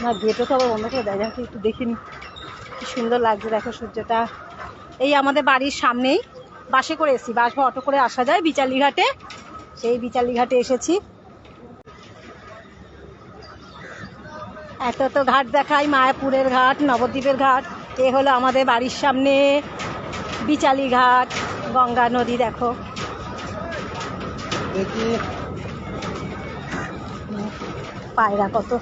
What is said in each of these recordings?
না গেটও তো আবার বন্ধ করে দেয়, যাকে একটু দেখিনি কি সুন্দর লাগছে দেখো সূর্যটা। এই আমাদের বাড়ির সামনেই বাসে করে এসেছি, বাস বা অটো করে আসা যায় বিচালি ঘাটে, সেই বিচালি ঘাটে এসেছি। এত তো ঘাট দেখাই, মায়াপুরের ঘাট, নবদ্বীপের ঘাট, এ হলো আমাদের বাড়ির সামনে বিচালি ঘাট, গঙ্গা নদী দেখো। পায়রা কত,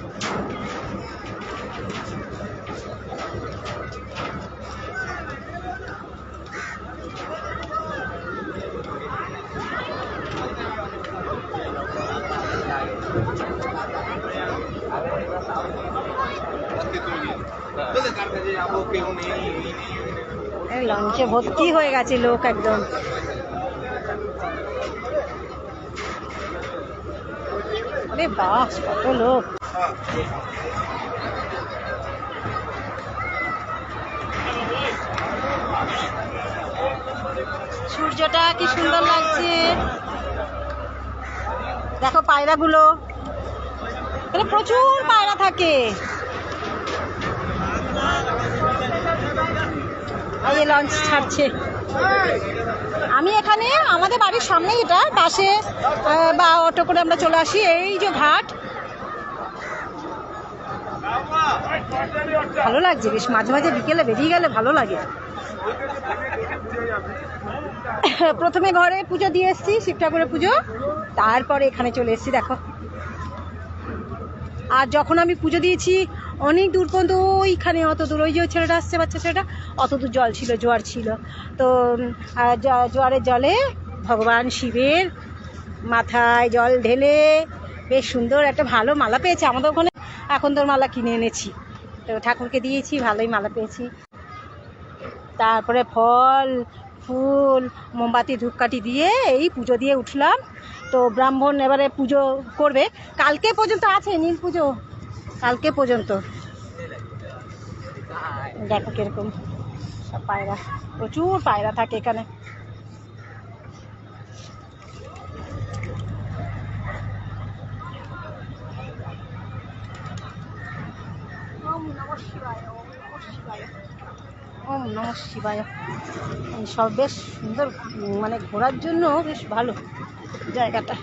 লঞ্চে ভর্তি হয়ে গেছে লোক একদম। আরে বাস কত লোক। সূর্যটা কি সুন্দর লাগছে দেখো, পায়রাগুলো, এখানে প্রচুর পায়রা থাকে। এই লঞ্চ ছাড়ছে, আমি এখানে আমাদের বাড়ির সামনে, এটা বাসে বা অটো করে আমরা চলে আসি। এই যে ঘাট, ভালো লাগছে বেশ, মাঝে মাঝে বিকেলে বেরিয়ে গেলে ভালো লাগে। প্রথমে ঘরে পুজো দিয়ে এসেছি, শিব ঠাকুরের পুজো, তারপরে এখানে চলে এসেছি দেখো। আর যখন আমি পুজো দিয়েছি অনেক দূর পর্যন্ত, ওইখানে অত দূর, ওই যে ছেলেটা আসছে, বাচ্চা ছেলেটা, অত দূর জল ছিল, জোয়ার ছিল। তো জোয়ারের জলে ভগবান শিবের মাথায় জল ঢেলে বেশ সুন্দর একটা ভালো মালা পেয়েছে আমাদের ওখানে। এখন তোর মালা কিনে এনেছি, তো ঠাকুরকে দিয়েছি, ভালোই মালা পেয়েছি। তারপরে ফল ফুল মোমবাতি ধূপকাঠি দিয়ে এই পুজো দিয়ে উঠলাম। তো ব্রাহ্মণ এবারে পুজো করবে, কালকে পর্যন্ত আছে নীল পুজো, কালকে পর্যন্ত। দেখো কিরকম সব পায়রা, প্রচুর পায়রা থাকে এখানে। ওম নমঃ শিবায়। সব বেশ সুন্দর, মানে ঘোরার জন্য বেশ ভালো জায়গাটা।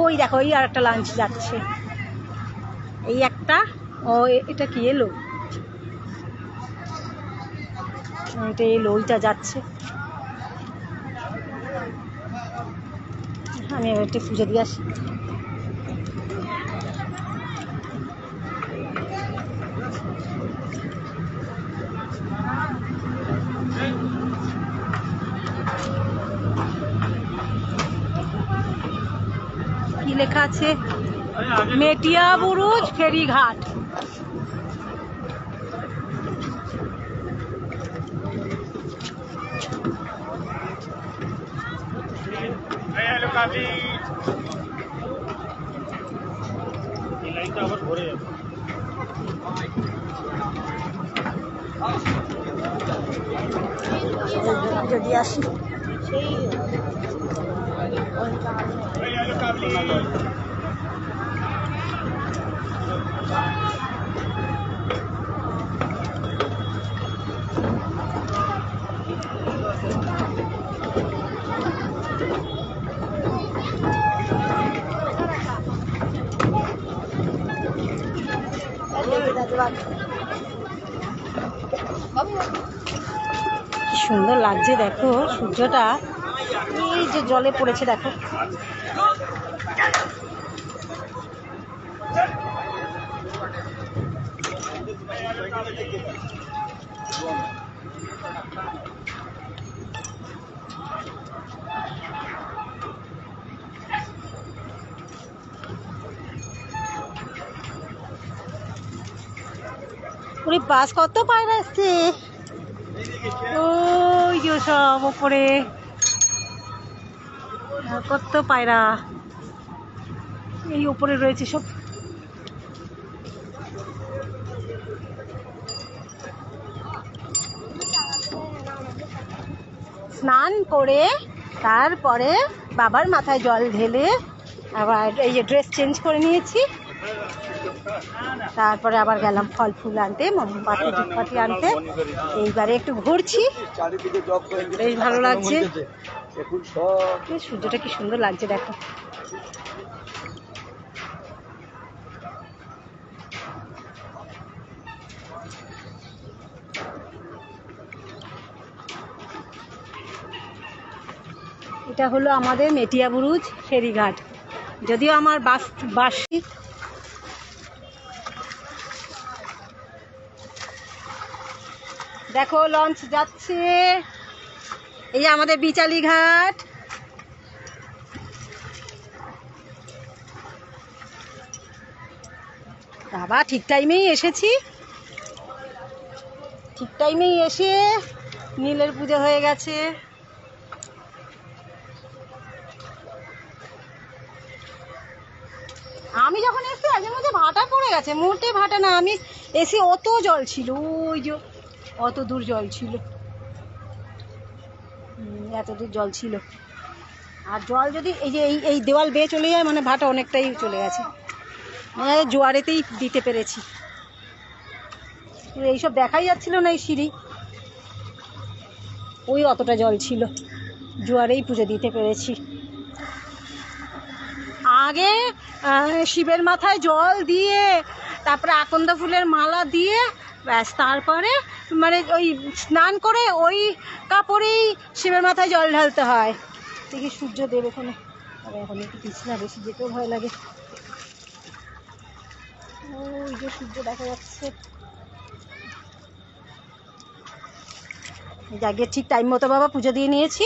ওই দেখো, ওই আর একটা লঞ্চ যাচ্ছে, এই একটা, ও এটা কি এলো, এটা এলো, ওইটা যাচ্ছে। আমি এবার একটু পুজো দিয়ে আসি। কি লেখা আছে, মেটিয়া বুরুজ ফেরিঘাট। যদি আসি কি সুন্দর লাগছে দেখো সূর্যটা, এই যে জলে পড়েছে দেখো। ওরে বাস, কত পায়রা এসছে, ওই যে সব ওপরে কত পায়রা, এই উপরে রয়েছে সব। স্নান করে তারপরে বাবার মাথায় জল ঢেলে আবার এই যে ড্রেস চেঞ্জ করে নিয়েছি, তারপরে আবার গেলাম ফল ফুল আনতে, মোমবাতি ধূপকাঠি আনতে। এইবারে একটু ঘুরছি, বেশ ভালো লাগছে। সূর্যটা কি সুন্দর লাগছে দেখো। এটা হলো আমাদের মেটিয়াবুরুজ ফেরিঘাট, যদিও আমার বাসি দেখো লঞ্চ যাচ্ছে। এই আমাদের বিচালি ঘাট। বাবা ঠিক টাইমেই এসেছি, ঠিক টাইমেই এসে নীলের পুজো হয়ে গেছে। আমি যখন এসেছি একজন মধ্যে ভাটা পড়ে গেছে, মোটে ভাটা না, আমি এসে অত জল ছিল, ওই যে অত দূর জল ছিল, এত দূর জল ছিল। আর জল যদি এই যে এই দেওয়াল বেয়ে চলে যায় মানে ভাটা অনেকটাই চলে গেছে, মানে জোয়ারেতেই দিতে পেরেছি। এইসব দেখাই যাচ্ছিল না, এই সিঁড়ি ওই অতটা জল ছিল, জোয়ারেই পুজো দিতে পেরেছি। আগে শিবের মাথায় জল দিয়ে তারপরে আকন্দ ফুলের মালা দিয়ে ব্যাস, তারপরে মানে ওই স্নান করে ওই কাপড়েই শিবের মাথায় জল ঢালতে হয়। দেখি সূর্য দেব ওখানে, তবে এখন একটু পিছনা, বেশি যেতেও ভয় লাগে। ওই যে সূর্য দেখা যাচ্ছে। যাকে ঠিক টাইম মতো বাবা পুজো দিয়ে নিয়েছি।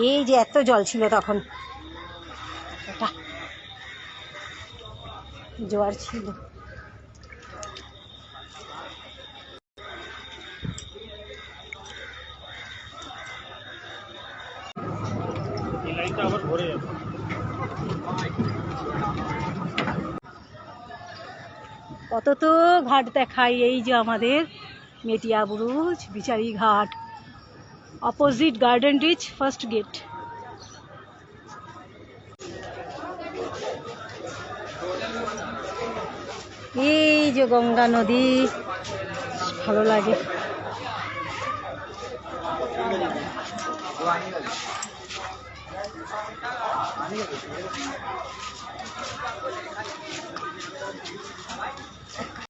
এই যে এত জল ছিল তখন, জোয়ার ছিল। কত তো ঘাট দেখাই। এই যে আমাদের Metiabruz Bichari Ghat, opposite garden reach first gate. এই যে গঙ্গা নদী, ভালো লাগে।